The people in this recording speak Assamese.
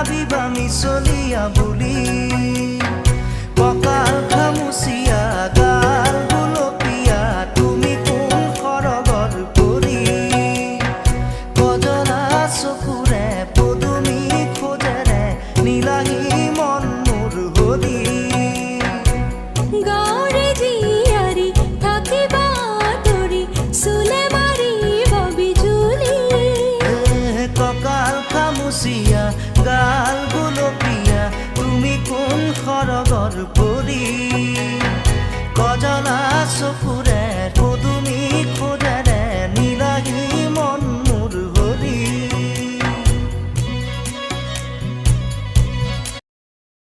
ভাবিবা মিছলিয়া বুলি কঁকাল খামুচিয়া গাল গুলপীয়া তুমি কোন সৰগৰ পৰি কজলা চকুৰে পদুমী খোজেৰে নীলাহী মন মোৰ হলি গাঁৱৰে জীয়াৰী থাকিবা তৰি চুলে মাৰিব বিজুলি কঁকাল খামুচিয়া গাল গুলপীয়া তুমি কোন সৰগৰ পৰি